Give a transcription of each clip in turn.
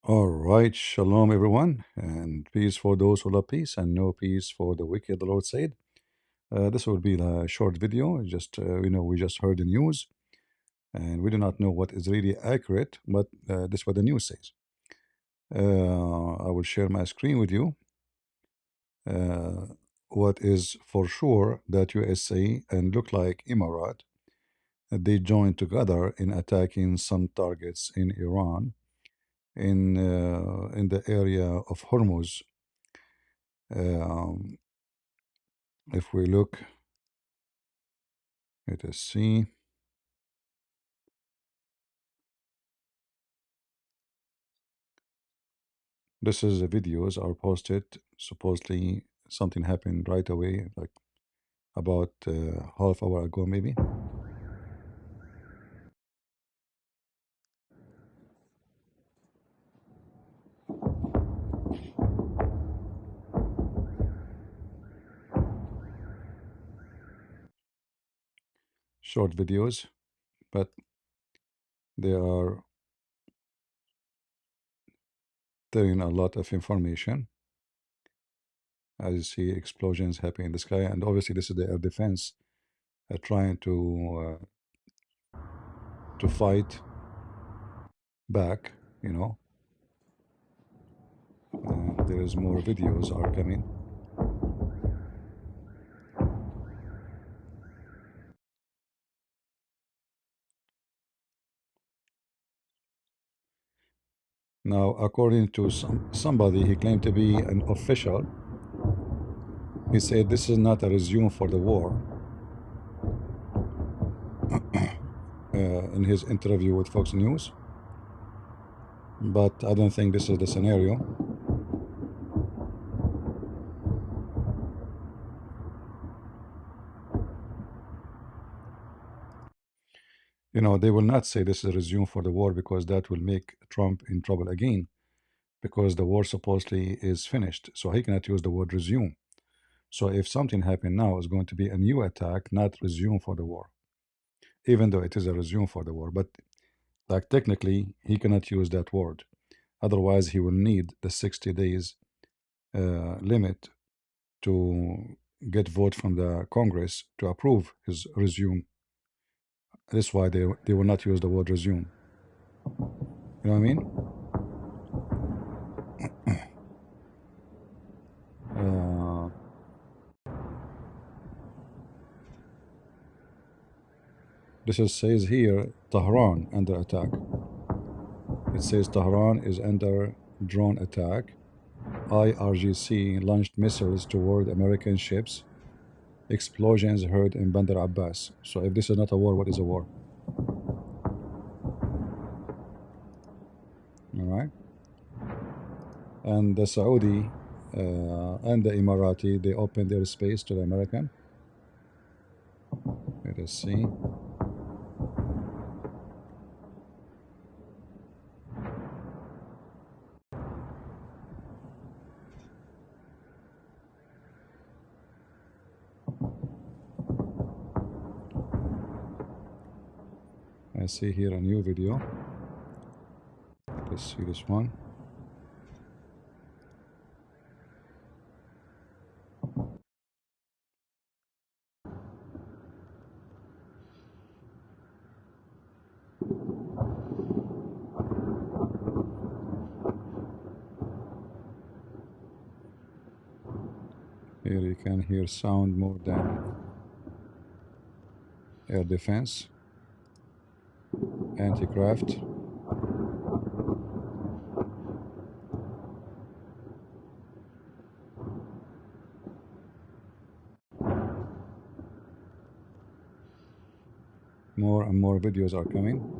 All right, shalom everyone, and peace for those who love peace, and no peace for the wicked, the Lord said. This will be a short video. Just we just heard the news, and we do not know what is really accurate, but this is what the news says. I will share my screen with you. Uh, what is for sure that USA and look like Emirat, they joined together in attacking some targets in Iran in the area of Hormuz. Um, if we look, let us see. This is the videos are posted. Supposedly something happened right away, like about half hour ago, maybe. Short videos, but they are telling a lot of information. As you see, explosions happening in the sky, and obviously this is the air defense trying to fight back. You know, there is more videos are coming. Now, according to somebody, he claimed to be an official. He said this is not a resume for the war. In his interview with Fox News, but I don't think this is the scenario. You know, they will not say this is a resume for the war because that will make Trump in trouble again because the war supposedly is finished. So he cannot use the word resume. So if something happened now, it's going to be a new attack, not resume for the war, even though it is a resume for the war. But like technically, he cannot use that word. Otherwise, he will need the 60 days limit to get vote from the Congress to approve his resume. That's why they will not use the word resume. You know what I mean? Uh, says here Tehran under attack. It says Tehran is under drone attack. IRGC launched missiles toward American ships. Explosions heard in Bandar Abbas. So if this is not a war, what is a war? All right. And the Saudi and the Emirati, they opened their space to the American. Let us see. I see here a new video. Let's see this one. Here you can hear sound more than air defense, anti-craft. More and more videos are coming.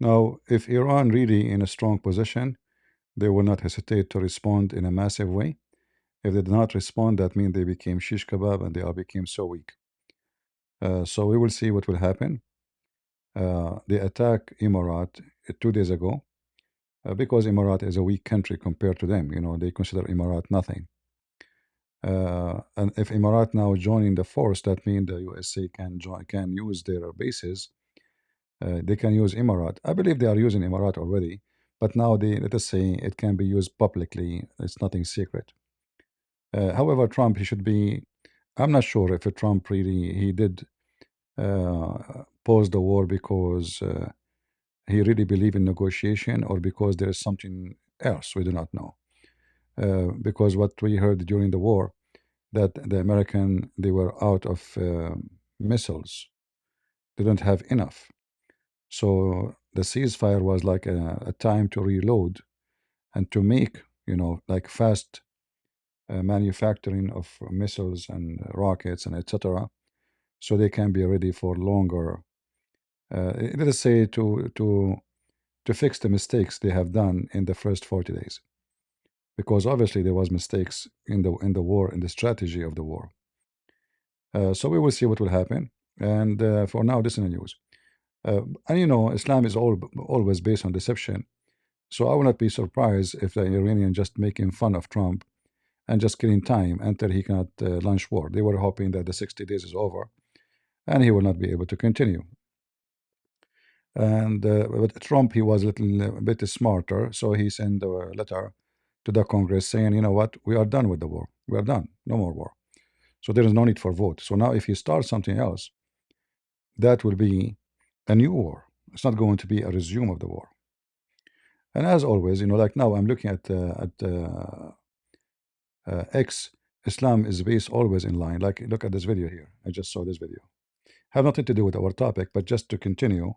Now, if Iran really in a strong position, They will not hesitate to respond in a massive way. If they do not respond, that means they became shish kebab and they all became so weak. So we will see what will happen. They attacked Emirat 2 days ago because Emirat is a weak country compared to them. You know, they consider Emirat nothing. And if Emirat now joining the force, that means the USA can use their bases. They can use Emirat. I believe they are using Emirat already, but now they let us say it can be used publicly. It's nothing secret. However, Trump he should be. I'm not sure if Trump really he did pause the war because he really believe in negotiation or because there is something else we do not know. Because what we heard during the war that the American they were out of missiles, they don't have enough. So the ceasefire was like a time to reload and to make like fast manufacturing of missiles and rockets and etc. So they can be ready for longer. Let us say to fix the mistakes they have done in the first 40 days, because obviously there was mistakes in the war in the strategy of the war. So we will see what will happen. And for now, this is the news. And Islam is always based on deception. So I will not be surprised if the Iranian just making fun of Trump and just killing time until he cannot launch war. They were hoping that the 60 days is over and he will not be able to continue. And but Trump, he was a little bit smarter, so he sent a letter to the Congress saying, you know what, we are done with the war. We are done. No more war. So there is no need for vote. So now if he starts something else, that will be a new war. It's not going to be a resume of the war. And as always, like now I'm looking at X. Islam is based always in line. Like look at this video here. I just saw this video. Have nothing to do with our topic, but just to continue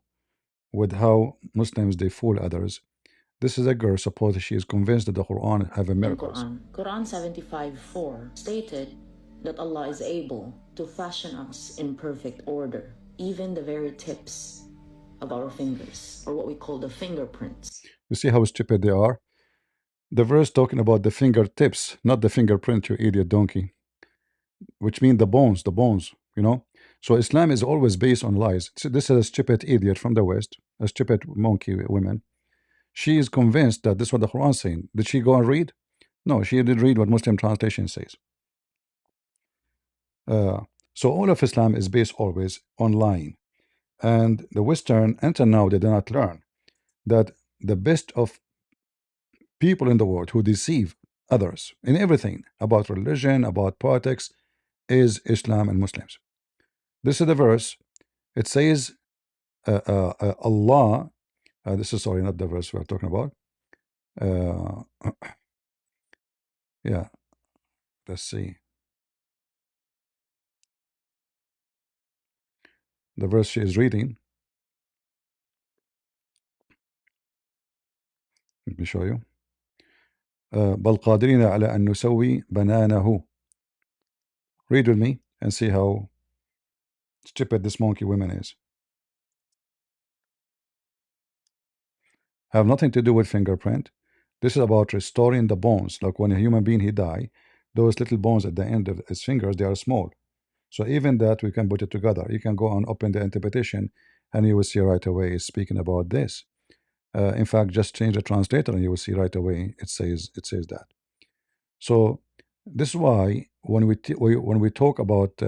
with how Muslims they fool others. This is a girl. Suppose she is convinced that the Quran have a miracles. Quran 75:4 stated that Allah is able to fashion us in perfect order, even the very tips of our fingers, or what we call the fingerprints. You see how stupid they are? The verse talking about the fingertips, not the fingerprint, you idiot donkey, which mean the bones. So Islam is always based on lies. So this is a stupid idiot from the West, a stupid monkey woman. She is convinced that this is what the Quran is saying. Did she go and read? No, she did read what Muslim translation says. So all of Islam is based always on lying. And the Western, until now, they did not learn that the best of people in the world who deceive others in everything about religion, about politics, is Islam and Muslims. This is the verse. It says, Allah, this is, sorry, not the verse we're talking about. Yeah, let's see. The verse she is reading. Let me show you. بل قادرين على أن نسوي بنانه. Read with me and see how stupid this monkey woman is. Have nothing to do with fingerprint. This is about restoring the bones. Like when a human being he die, those little bones at the end of his fingers, they are small. So even that we can put it together. You can go and open the interpretation and you will see right away it's speaking about this. In fact, just change the translator and you will see right away it says that. So this is why when we talk about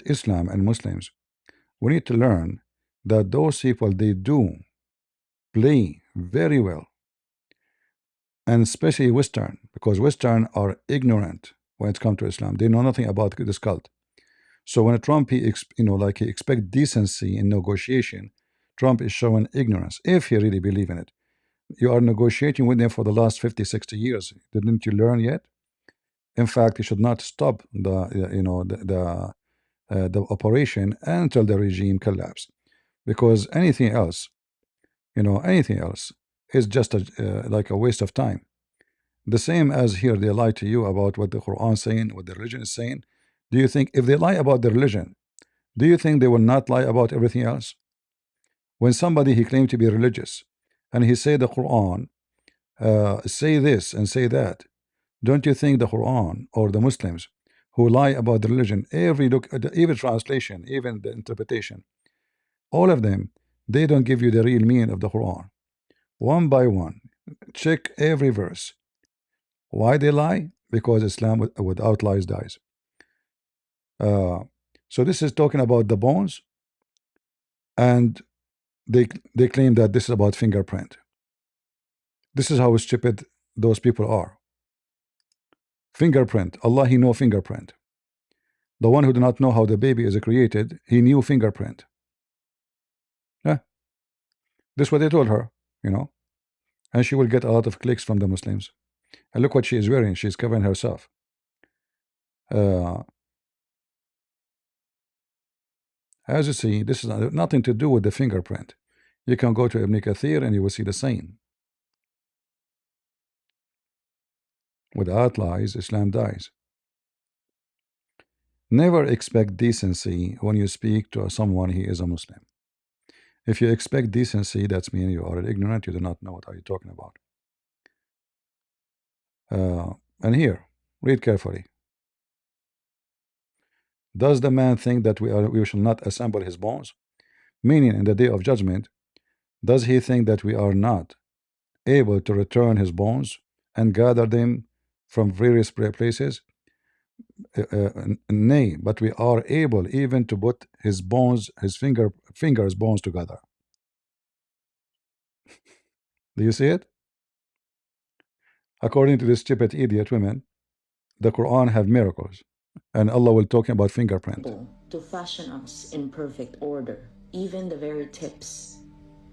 Islam and Muslims, we need to learn that those people they do play very well, and especially Western, because Western are ignorant when it comes to Islam. They know nothing about this cult. So when Trump he expect decency in negotiation, Trump is showing ignorance if he really believe in it. You are negotiating with them for the last 50, 60 years. Didn't you learn yet? In fact, you should not stop the operation until the regime collapse, because anything else is just like a waste of time. The same as here, they lie to you about what the Quran is saying, what the religion is saying. Do you think if they lie about the religion, do you think they will not lie about everything else? When somebody he claimed to be religious and he say the Quran say this and say that. Don't you think the Quran or the Muslims who lie about the religion, every look, even translation, even the interpretation, all of them, they don't give you the real meaning of the Quran. One by one, check every verse. Why they lie? Because Islam without lies dies. Uh, so this is talking about the bones, and they claim that this is about fingerprint. This is how stupid those people are. Fingerprint. Allah, He know fingerprint. The one who do not know how the baby is created, he knew fingerprint. Yeah, this is what they told her, you know, and she will get a lot of clicks from the Muslims. And look what she is wearing. She's covering herself. Uh, as you see, this is nothing to do with the fingerprint. You can go to Ibn Kathir and you will see the same. Without lies, Islam dies. Never expect decency when you speak to someone he is a Muslim. If you expect decency, that's mean you are ignorant. You do not know what are you talking about. And here, read carefully. Does the man think that we shall not assemble his bones? Meaning, in the day of judgment, does he think that we are not able to return his bones and gather them from various places? Nay, but we are able even to put his bones, his fingers bones together. Do you see it? According to this stupid idiot women, the Quran have miracles, and Allah will talk about fingerprint. To fashion us in perfect order, even the very tips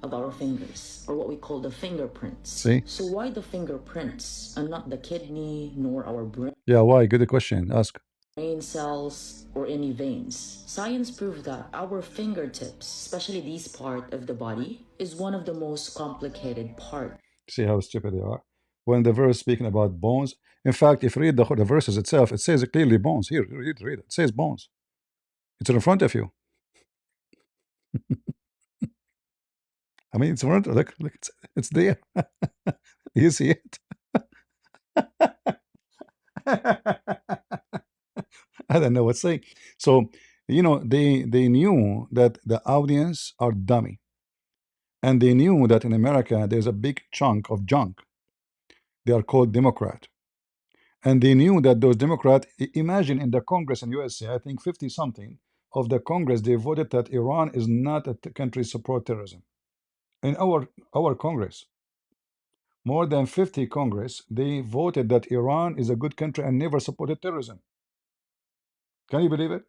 of our fingers, or what we call the fingerprints. See? So why the fingerprints and not the kidney nor our brain? Yeah, why? Good question. Ask. Brain cells or any veins. Science proved that our fingertips, especially this part of the body, is one of the most complicated parts. See how stupid they are. When the verse speaking about bones, in fact, if you read the verses itself, it says clearly bones. Here, read it. It says bones. It's in front of you. I mean, it's in front. Look, it's there. You see it? I don't know what to say. So, you know, they knew that the audience are dummy, and they knew that in America there's a big chunk of junk. They are called Democrat, and they knew that those Democrats. Imagine in the Congress in USA, I think 50 something of the Congress they voted that Iran is not a country support terrorism. In our Congress, more than 50 Congress, they voted that Iran is a good country and never supported terrorism. Can you believe it?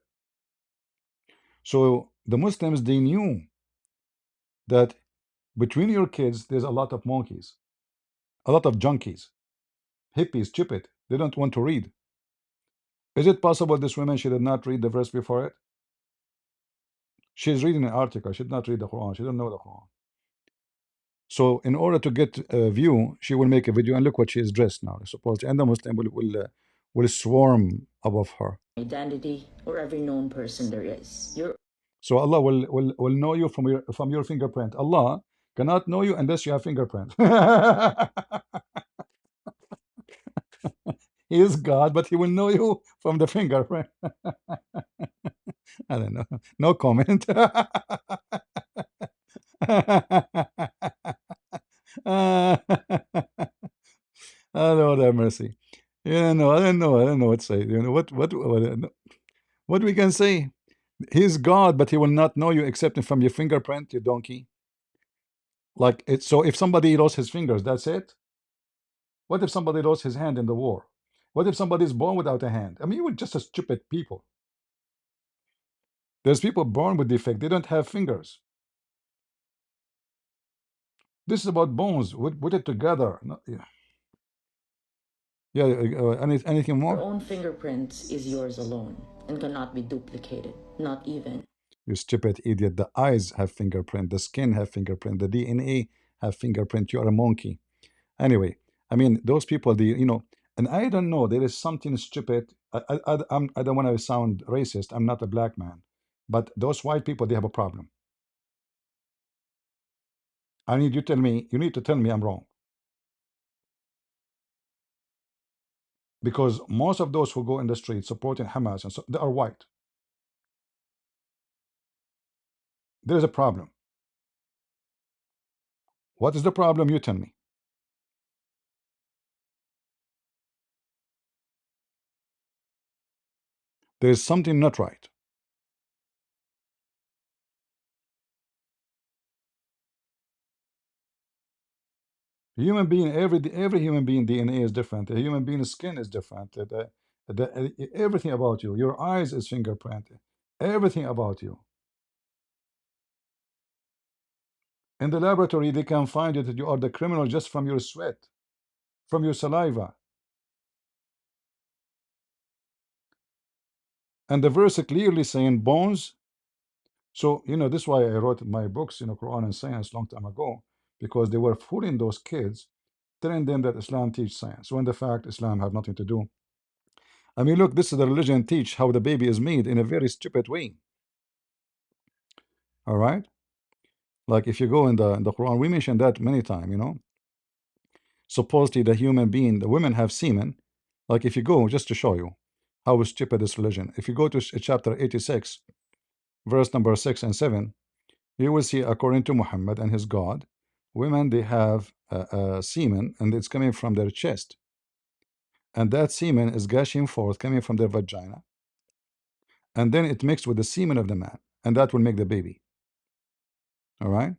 So the Muslims, they knew that between your kids, there's a lot of monkeys, a lot of junkies, hippies, stupid. They don't want to read. Is it possible this woman, she did not read the verse before it? She's reading an article. She did not read the Quran. She didn't know the Quran. So in order to get a view, she will make a video, and look what she is dressed now, supposedly, and the Muslim will swarm above her. Identity or every known person there is. So Allah will know you from your fingerprint. Allah cannot know you unless you have fingerprint. He is God, but he will know you from the fingerprint. I don't know. No comment. Lord have mercy. Yeah, no, I don't know. I don't know what to say. You know what we can say? He's God, but he will not know you except from your fingerprint, you donkey. Like it's so. If somebody lost his fingers, that's it. What if somebody lost his hand in the war? What if somebody is born without a hand? I mean, you were just a stupid people. There's people born with defect. They don't have fingers. This is about bones. Put it together. No, yeah. Yeah. Anything Your more? own fingerprints is yours alone and cannot be duplicated, not even. You stupid idiot. The eyes have fingerprint. The skin have fingerprint. The DNA have fingerprint. You are a monkey. Anyway, I mean, those people, and I don't know. There is something stupid. I don't want to sound racist. I'm not a black man, but those white people, they have a problem. I need you tell me. You need to tell me I'm wrong, because most of those who go in the street supporting Hamas and so they are white. There is a problem. What is the problem? You tell me. There is something not right. Human being, every human being DNA is different. A human being's skin is different. Everything about you, your eyes is fingerprinted. Everything about you. In the laboratory, they can find it that you are the criminal just from your sweat, from your saliva. And the verse clearly saying bones. So, this is why I wrote my books, Quran and Science, long time ago, because they were fooling those kids, telling them that Islam teach science, when the fact Islam have nothing to do. I mean, look, this is the religion teach how the baby is made in a very stupid way. All right? Like if you go in the Quran, we mentioned that many times. Supposedly the human being, the women have semen. Like if you go, just to show you how stupid this religion. If you go to chapter 86, verse number 6 and 7, you will see, according to Muhammad and his God, women, they have semen, and it's coming from their chest, and that semen is gushing forth, coming from their vagina, and then it mixed with the semen of the man, and that will make the baby. All right,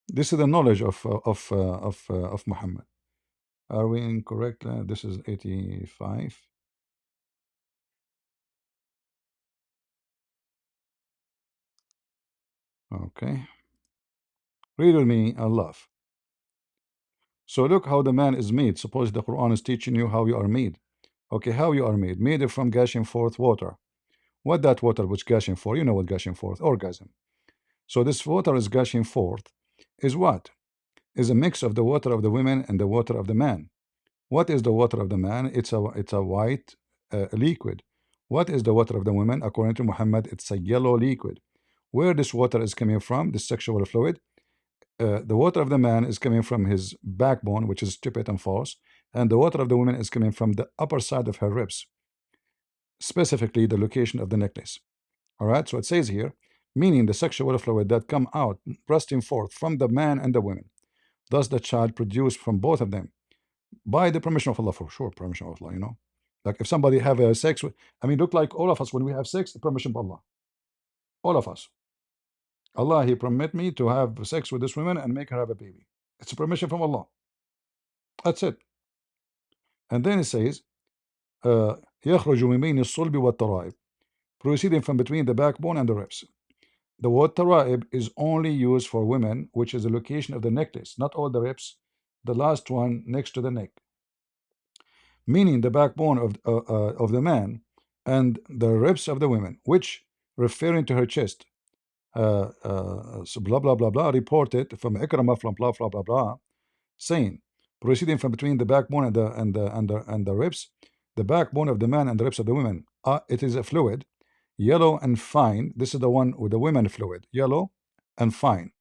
this is the knowledge of Muhammad. Are we incorrect? This is 85. Okay, read with me, Allah. So look how the man is made. Suppose the Quran is teaching you how you are made. Okay, how you are made? Made from gushing forth water. What that water which gushing forth? You know what gushing forth? Orgasm. So this water is gushing forth is what? Is a mix of the water of the women and the water of the man. What is the water of the man? It's a white liquid. What is the water of the woman? According to Muhammad, it's a yellow liquid. Where this water is coming from, the sexual fluid, the water of the man is coming from his backbone, which is stupid and false, and the water of the woman is coming from the upper side of her ribs, specifically the location of the necklace. All right, so it says here, meaning the sexual fluid that come out, bursting forth from the man and the woman. Thus the child produced from both of them by the permission of Allah, for sure, permission of Allah. Like if somebody have a sex with, I mean, look like all of us when we have sex, the permission of Allah. All of us. Allah, He permit me to have sex with this woman and make her have a baby. It's a permission from Allah. That's it. And then it says, يخرج من بين الصلب والترائب, proceeding from between the backbone and the ribs. The word taraib is only used for women, which is the location of the necklace, not all the ribs, the last one next to the neck, meaning the backbone of the man and the ribs of the women, which referring to her chest. So blah blah blah blah reported from Ikramah from blah blah blah blah, saying, proceeding from between the backbone and the ribs, the backbone of the man and the ribs of the women. It is a fluid, yellow and fine. This is the one with the women fluid, yellow and fine,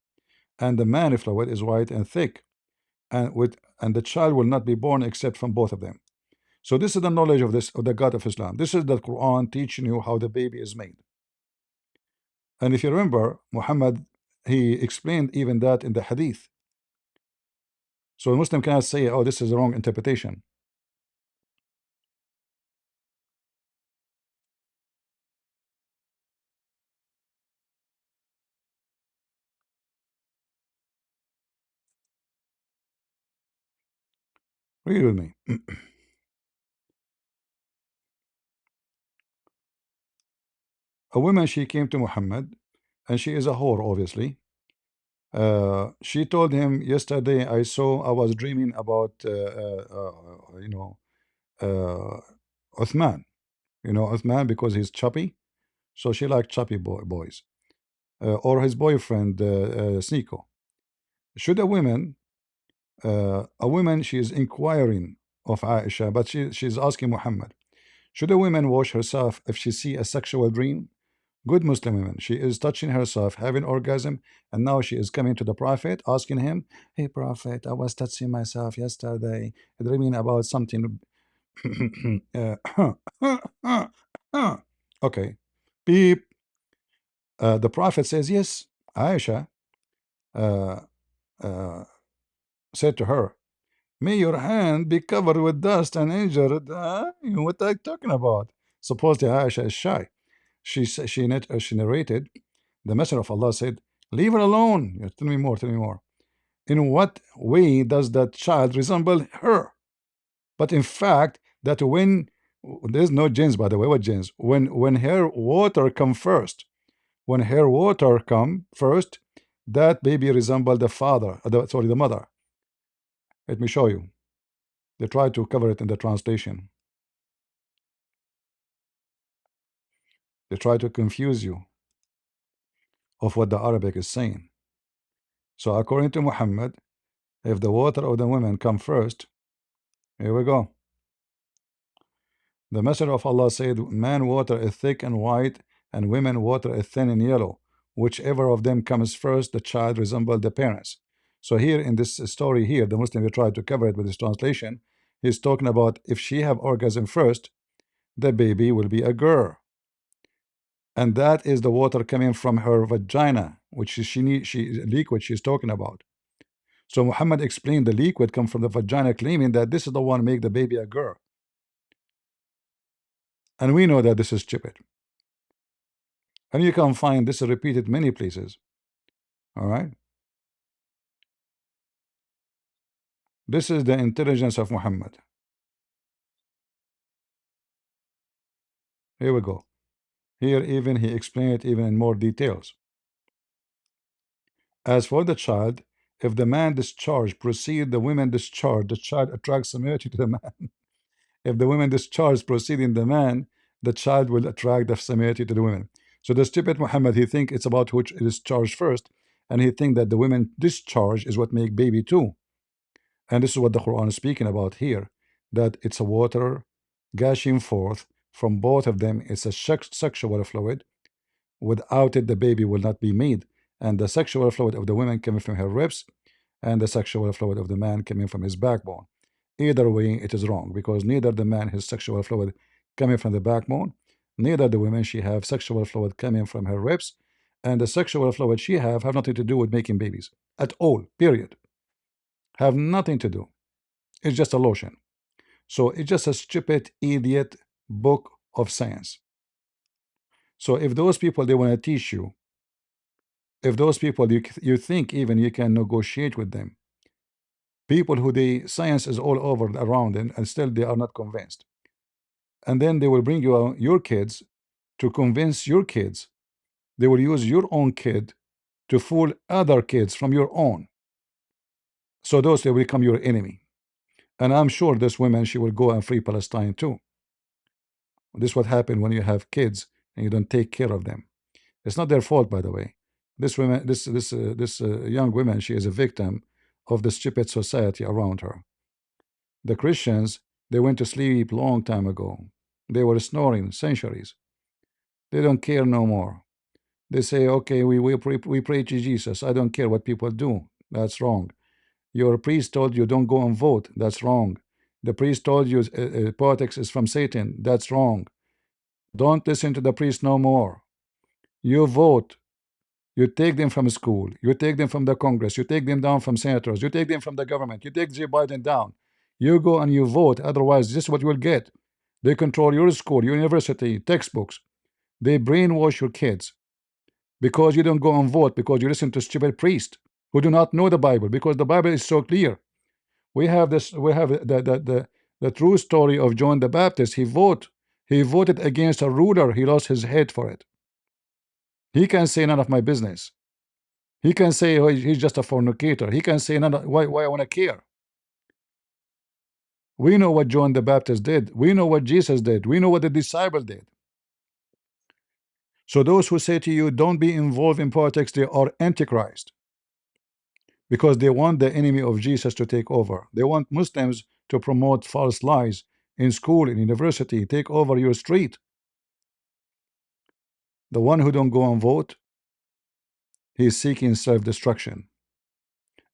and the man fluid is white and thick, and the child will not be born except from both of them. So this is the knowledge of the God of Islam. This is the Quran teaching you how the baby is made. And if you remember, Muhammad, he explained even that in the Hadith. So a Muslim cannot say, "Oh, this is the wrong interpretation." Read with me. A woman, she came to Muhammad, and she is a whore, obviously. She told him, yesterday I was dreaming about, Uthman. Uthman because he's choppy. So she liked choppy boys. Or his boyfriend, Sneeko. Should a woman, she is inquiring of Aisha, but she's asking Muhammad, should a woman wash herself if she see a sexual dream? Good Muslim women. She is touching herself, having orgasm, and now she is coming to the Prophet, asking him, "Hey, Prophet, I was touching myself yesterday, dreaming about something." Okay. Beep. The Prophet says, "Yes." Aisha uh, uh, said to her, "May your hand be covered with dust and injured." What are you talking about? Supposedly, Aisha is shy. She narrated, the Messenger of Allah said, "Leave her alone." Yeah, tell me more, tell me more. In what way does that child resemble her? But in fact, that when there's no genes, by the way, what genes? When her water come first, when her water come first, that baby resemble the father, sorry, the mother. Let me show you. They try to cover it in the translation. They try to confuse you of what the Arabic is saying. So according to Muhammad, if the water of the women come first, here we go. The Messenger of Allah said, "Man water is thick and white, and women water is thin and yellow. Whichever of them comes first, the child resembles the parents." So here in this story here, the Muslim will try to cover it with his translation. He's talking about if she have orgasm first, the baby will be a girl. And that is the water coming from her vagina, which she liquid she's talking about. So Muhammad explained the liquid come from the vagina, claiming that this is the one make the baby a girl. And we know that this is stupid. And you can find this repeated many places. All right. This is the intelligence of Muhammad. Here we go. Here even he explained it even in more details. As for the child, if the man discharge proceed, the women discharge, the child attracts similarity to the man. If the women discharge preceding the man, the child will attract the similarity to the women. So the stupid Muhammad, he think it's about which discharge first, and he think that the women discharge is what make baby too. And this is what the Quran is speaking about here, that it's a water gushing forth from both of them. It's a sexual fluid. Without it, the baby will not be made. And the sexual fluid of the woman coming from her ribs, and the sexual fluid of the man coming from his backbone. Either way, it is wrong, because neither the man has sexual fluid coming from the backbone, neither the woman she have sexual fluid coming from her ribs, and the sexual fluid she have nothing to do with making babies at all. Period. Have nothing to do. It's just a lotion. So it's just a stupid idiot book of science. So if those people they want to teach you, if those people you think even you can negotiate with them, people who the science is all over around and still they are not convinced, and then they will bring you your kids to convince your kids. They will use your own kid to fool other kids from your own. So those they will become your enemy. And I'm sure this woman she will go and free Palestine too. This is what happened when you have kids and you don't take care of them. It's not their fault, by the way. This woman, this young woman, she is a victim of the stupid society around her. The Christians, they went to sleep long time ago. They were snoring centuries. They don't care no more. They say, okay, we pray to Jesus. I don't care what people do. That's wrong. Your priest told you don't go and vote. That's wrong. The priest told you politics is from Satan. That's wrong. Don't listen to the priest no more. You vote. You take them from school. You take them from the Congress. You take them down from senators. You take them from the government. You take Joe Biden down. You go and you vote. Otherwise, this is what you will get. They control your school, your university, textbooks. They brainwash your kids because you don't go and vote, because you listen to stupid priests who do not know the Bible, because the Bible is so clear. We have this. We have the true story of John the Baptist. He voted against a ruler. He lost his head for it. He can say none of my business. He can say, oh, he's just a fornicator. He can say none of, why I want to care. We know what John the Baptist did. We know what Jesus did. We know what the disciple did. So those who say to you, don't be involved in politics, they are antichrist, because they want the enemy of Jesus to take over. They want Muslims to promote false lies in school, in university, take over your street. The one who don't go and vote, he is seeking self-destruction,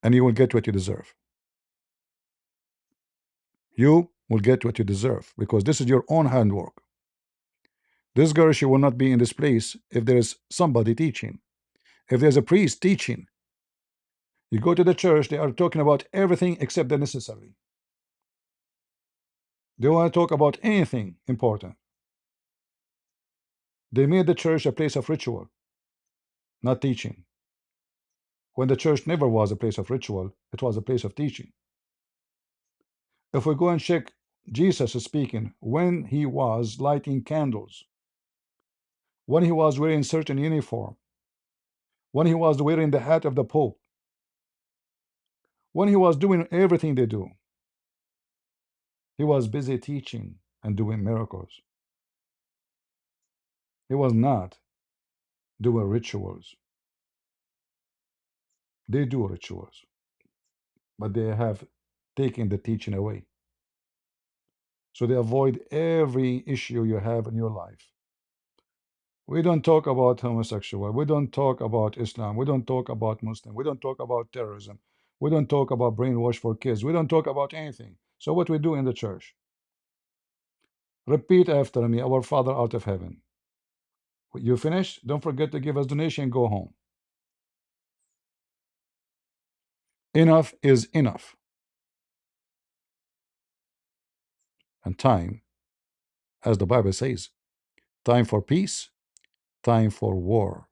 and you will get what you deserve. You will get what you deserve because this is your own handwork. This girl, she will not be in this place if there is somebody teaching. If there's a priest teaching, you go to the church, they are talking about everything except the necessary. They want to talk about anything important. They made the church a place of ritual, not teaching. When the church never was a place of ritual, it was a place of teaching. If we go and check, Jesus is speaking when he was lighting candles, when he was wearing certain uniform, when he was wearing the hat of the Pope, when he was doing everything they do, he was busy teaching and doing miracles. He was not doing rituals. They do rituals, but they have taken the teaching away. So they avoid every issue you have in your life. We don't talk about homosexual. We don't talk about Islam. We don't talk about Muslim. We don't talk about terrorism. We don't talk about brainwash for kids. We don't talk about anything. So what we do in the church? Repeat after me, our Father out of heaven. You finish? Don't forget to give us donation. Go home. Enough is enough. And time, as the Bible says, time for peace, time for war.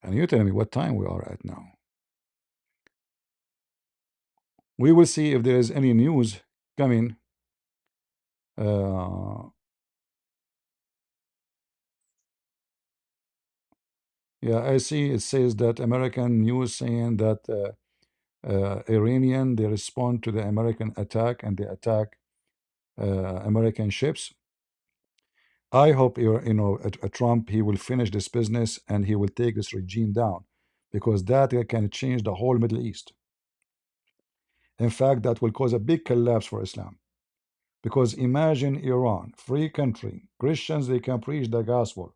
And you're telling me what time we are at now. We will see if there is any news coming. Yeah, I see it says that American news saying that Iranian, they respond to the American attack and they attack American ships. I hope Trump, he will finish this business and he will take this regime down because that can change the whole Middle East. In fact, that will cause a big collapse for Islam. Because imagine Iran, free country, Christians, they can preach the gospel.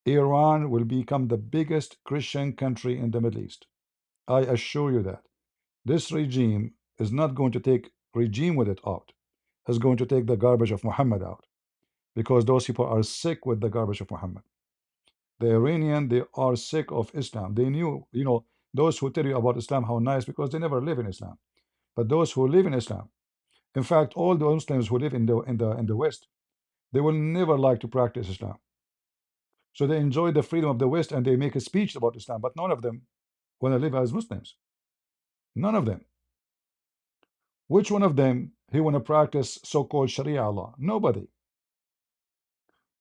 Iran will become the biggest Christian country in the Middle East. I assure you that. This regime is not going to take regime with it out. It's going to take the garbage of Muhammad out. Because those people are sick with the garbage of Muhammad. The Iranian, they are sick of Islam. They knew, those who tell you about Islam, how nice, because they never live in Islam. But those who live in Islam, in fact, all the Muslims who live in the West, they will never like to practice Islam. So they enjoy the freedom of the West and they make a speech about Islam, but none of them want to live as Muslims. None of them. Which one of them he want to practice so-called Sharia law? Nobody.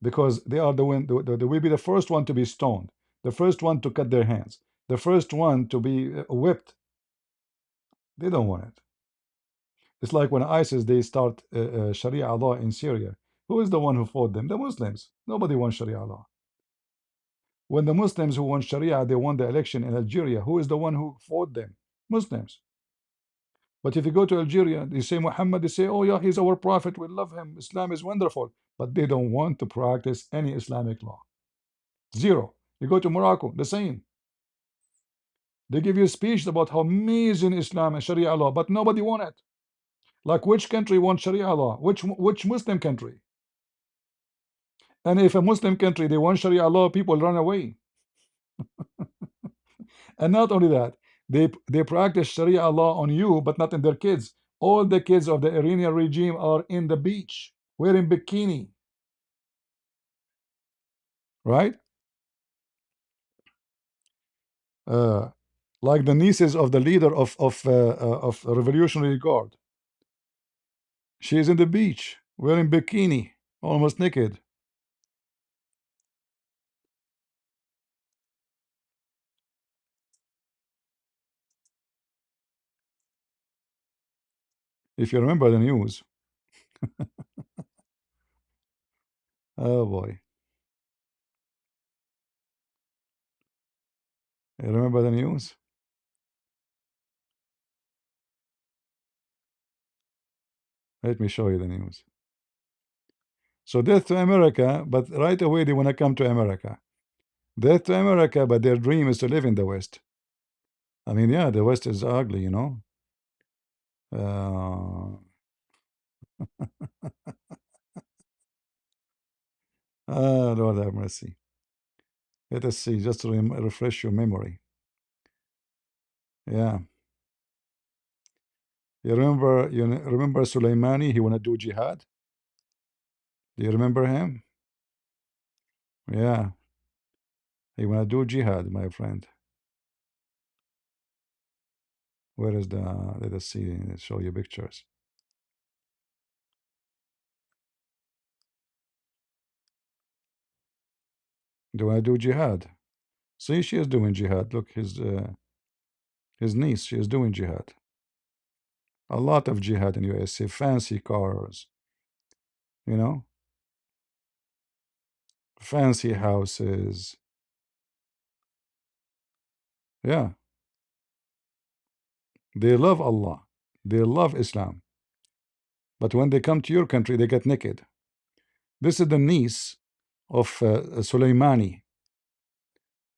Because they are the one, they will be the first one to be stoned, the first one to cut their hands, the first one to be whipped. They don't want it. It's like when ISIS, they start Sharia law in Syria. Who is the one who fought them? The Muslims. Nobody wants Sharia law. When the Muslims who want Sharia, they won the election in Algeria, who is the one who fought them? Muslims. But if you go to Algeria, they say Muhammad, they say, oh yeah, he's our prophet, we love him, Islam is wonderful. But they don't want to practice any Islamic law. Zero. You go to Morocco, the same. They give you a speech about how amazing Islam and Sharia law, but nobody want it. Like which country wants Sharia law? Which Muslim country? And if a Muslim country they want Sharia law, people run away. And not only that, they practice Sharia law on you, but not in their kids. All the kids of the Iranian regime are in the beach wearing bikini, right? Uh, like the nieces of the leader of Revolutionary Guard. She is in the beach wearing bikini, almost naked. If you remember the news, oh boy, you remember the news? Let me show you the news. So death to America, but right away they want to come to America. Death to America, but their dream is to live in the West. I mean, yeah, the West is ugly, you know. Uh, Lord have mercy. Let us see, just to refresh your memory. Yeah, you remember Soleimani? He wanna do jihad. Do you remember him? Yeah, he wanna do jihad, my friend. Where is the? Let us see. Let's show you pictures. Do I do jihad? See, she is doing jihad. Look, his niece. She is doing jihad. A lot of jihad in USA. Fancy cars, you know, fancy houses. Yeah, they love Allah. They love Islam. But when they come to your country, they get naked. This is the niece of Soleimani.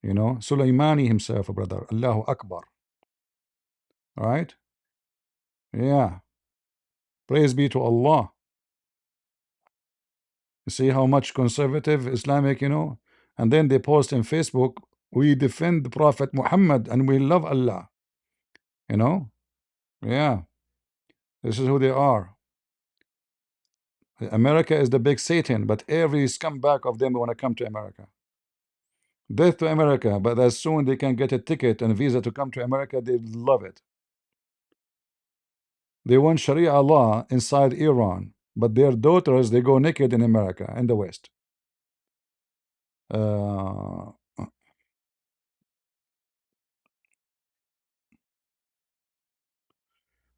You know, Soleimani himself, brother. Allahu Akbar. All right? Yeah. Praise be to Allah. You see how much conservative Islamic, you know? And then they post in Facebook, we defend the Prophet Muhammad and we love Allah. You know? Yeah. This is who they are. America is the big Satan, but every scumbag of them want to come to America. Death to America, but as soon they can get a ticket and visa to come to America, they love it. They want Sharia law inside Iran, but their daughters they go naked in America in the West. Uh,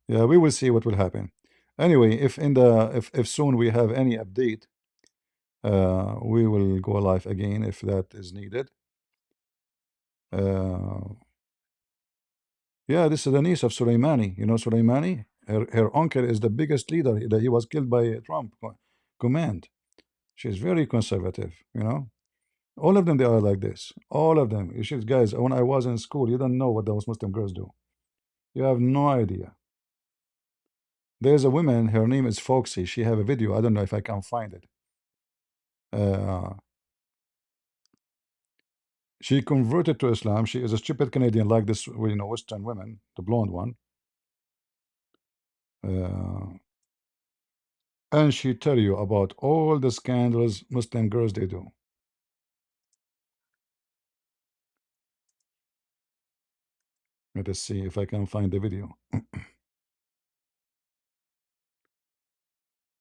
yeah, we will see what will happen. Anyway, if soon we have any update, we will go live again if that is needed. Uh, yeah, this is the niece of Soleimani. You know Soleimani? Her uncle is the biggest leader. He was killed by Trump command. She's very conservative, you know. All of them, they are like this. All of them. You should, guys, when I was in school, you don't know what those Muslim girls do. You have no idea. There's a woman, her name is Foxy. She have a video. I don't know if I can find it. Uh, she converted to Islam. She is a stupid Canadian like this, well, you know, Western women, the blonde one. Uh, and she tell you about all the scandals Muslim girls they do. Let us see if I can find the video.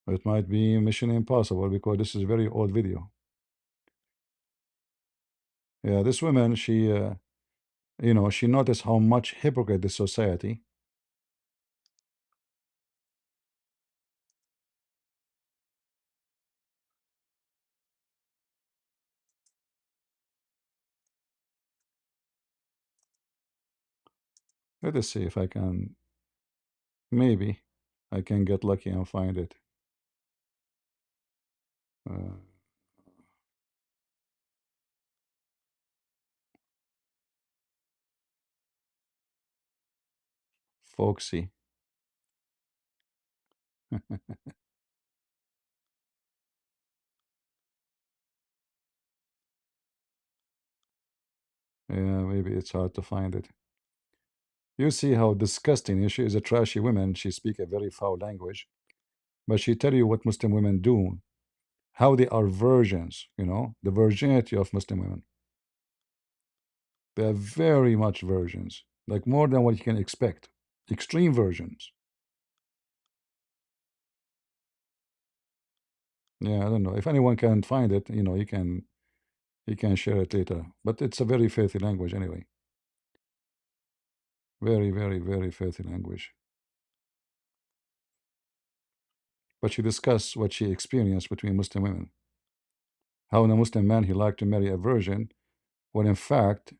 It might be Mission Impossible because this is a very old video. Yeah, this woman, she, you know, she noticed how much hypocrite the society. Let us see if I can, maybe I can get lucky and find it. Uh, Foxy. Yeah, maybe it's hard to find it. You see how disgusting she is, a trashy woman. She speak a very foul language, but she tell you what Muslim women do, how they are virgins, you know, the virginity of Muslim women. They are very much virgins, like more than what you can expect. Extreme virgins. Yeah, I don't know. If anyone can find it, you know, you can share it later. But it's a very filthy language anyway. Very, very, very filthy language. But she discussed what she experienced between Muslim women. How in a Muslim man he liked to marry a virgin, when in fact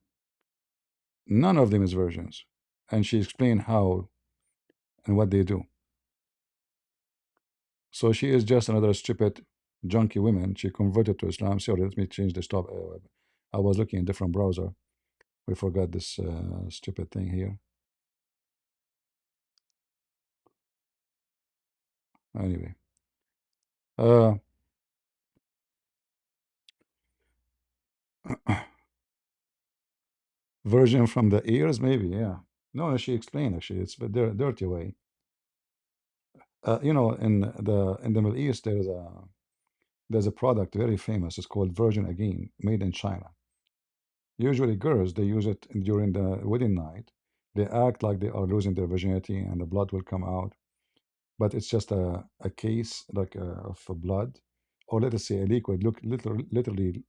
none of them is virgins. And she explained how and what they do. So she is just another stupid junkie women. She converted to Islam. Sorry, let me change the stop. I was looking in different browser. We forgot this stupid thing here. Anyway, uh, version from the ears, maybe. Yeah. No, no, she explained actually. It's a dirty way. In the Middle East, there's a product very famous. It's called Virgin Again, made in China. Usually, girls they use it during the wedding night. They act like they are losing their virginity, and the blood will come out. But it's just a case like of blood, or let us say a liquid. Look, literally,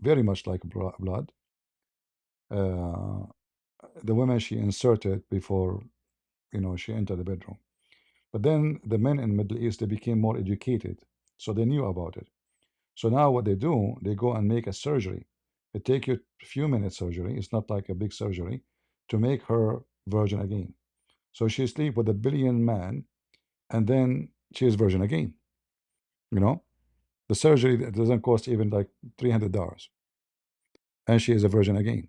very much like blood. Uh, the woman she inserted before she entered the bedroom. But then the men in Middle East they became more educated, so they knew about it. So now what they do, they go and make a surgery. It take you a few minutes surgery. It's not like a big surgery to make her virgin again. So she sleep with a billion man, and then she is virgin again. You know, the surgery that doesn't cost even like $300, and she is a virgin again.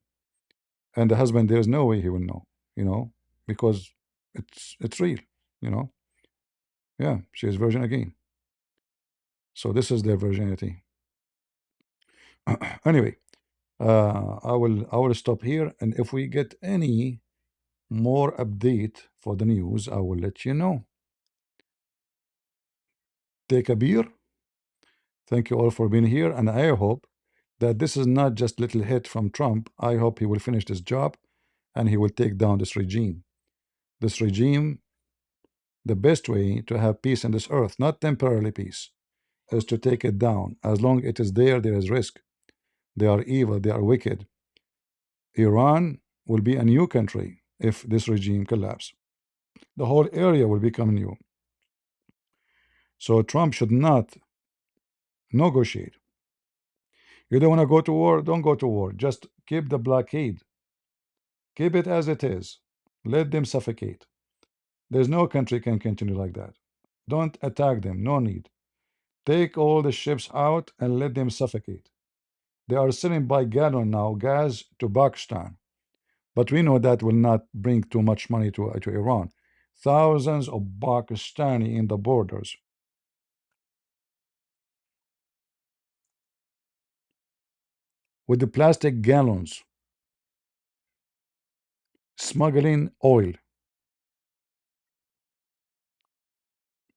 And the husband, there is no way he will know. You know, because it's real. You know, yeah, she is virgin again. So this is their virginity. Anyway, I will stop here, and if we get any more update for the news, I will let you know. Take a beer. Thank you all for being here, and I hope that this is not just little hit from Trump. I hope he will finish this job and he will take down this regime. This regime, the best way to have peace in this earth, not temporarily peace, is to take it down. As long it is there, there is risk. They are evil, they are wicked. Iran will be a new country if this regime collapses. The whole area will become new. So Trump should not negotiate. You don't want to go to war, don't go to war. Just keep the blockade. Keep it as it is. Let them suffocate. There's no country can continue like that. Don't attack them, no need. Take all the ships out and let them suffocate. They are selling by gallon now gas to Pakistan. But we know that will not bring too much money to Iran. Thousands of Pakistani in the borders with the plastic gallons smuggling oil.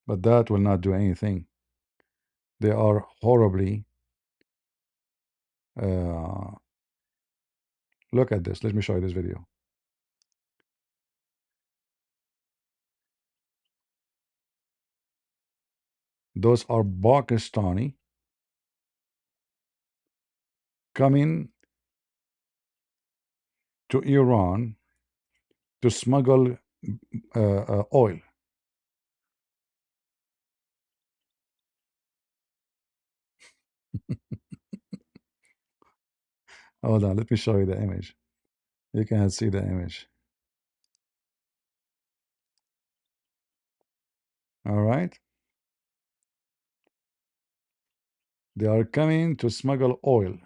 But that will not do anything. They are horribly. Uh, Look at this. Let me show you this video. Those are Pakistani coming to Iran to smuggle oil. Hold on, let me show you the image. You can see the image. All right. They are coming to smuggle oil.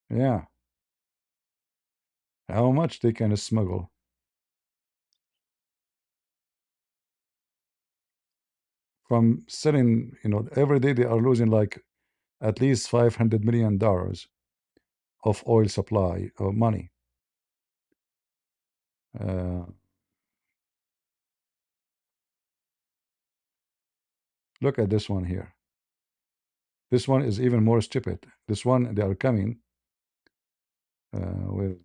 Yeah. How much they can smuggle? From selling, every day they are losing like at least $500 million of oil supply or money. Uh, Look at this one here. This one is even more stupid. This one, they are coming with.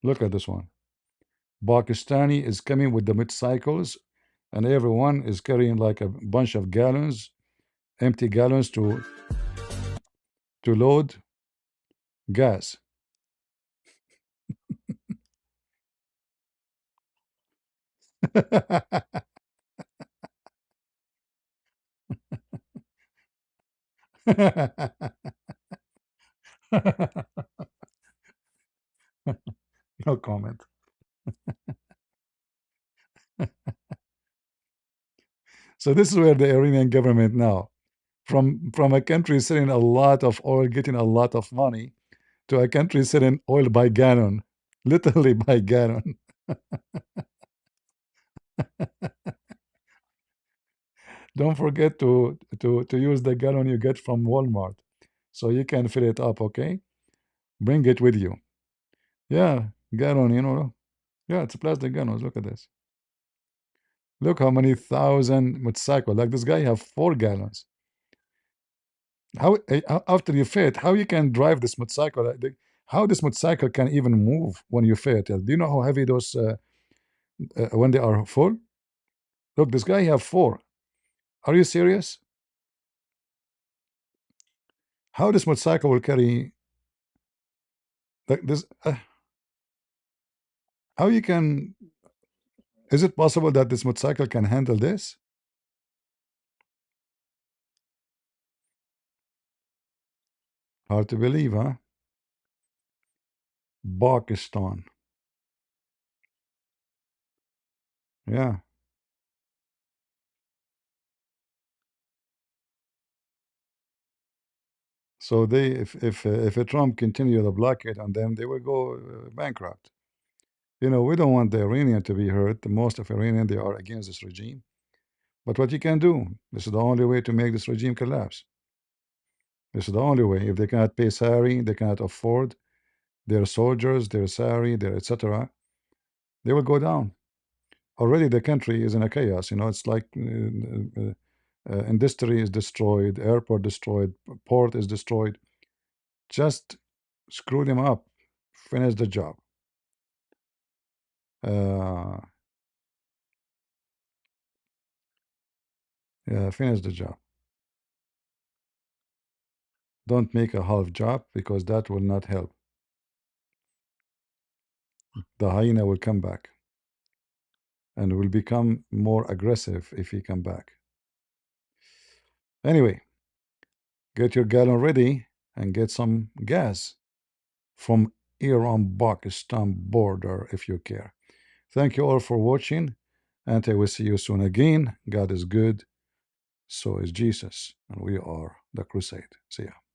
Look at this one. Pakistani is coming with the motorcycles, and everyone is carrying like a bunch of gallons, empty gallons to load gas. No comment. So this is where the Iranian government now, from a country selling a lot of oil, getting a lot of money, to a country selling oil by gallon, literally by gallon. Don't forget to use the gallon you get from Walmart, so you can fill it up. Okay, bring it with you. Yeah, gallon. Yeah, it's plastic gallons. Look at this. Look how many thousand motorcycle. Like this guy have 4 gallons. After you fit, how you can drive this motorcycle? How this motorcycle can even move when you fit? Do you know how heavy those when they are full? Look, this guy have 4. Are you serious? How this motorcycle will carry like this? How you can? Is it possible that this motorcycle can handle this? Hard to believe, huh? Pakistan. Yeah. So they, if Trump continue the blockade on them, they will go bankrupt. We don't want the Iranian to be hurt. Most of Iranian, they are against this regime. But what you can do, this is the only way to make this regime collapse. This is the only way. If they cannot pay salary, they cannot afford their soldiers, their salary, their etc., they will go down. Already the country is in a chaos. It's like industry is destroyed, airport destroyed, port is destroyed. Just screw them up, finish the job. Uh, yeah, finish the job. Don't make a half job because that will not help. The hyena will come back and will become more aggressive if he come back. Anyway, get your gallon ready and get some gas from Iran-Pakistan border if you care. Thank you all for watching, and I will see you soon again. God is good, so is Jesus, and we are the crusade. See ya.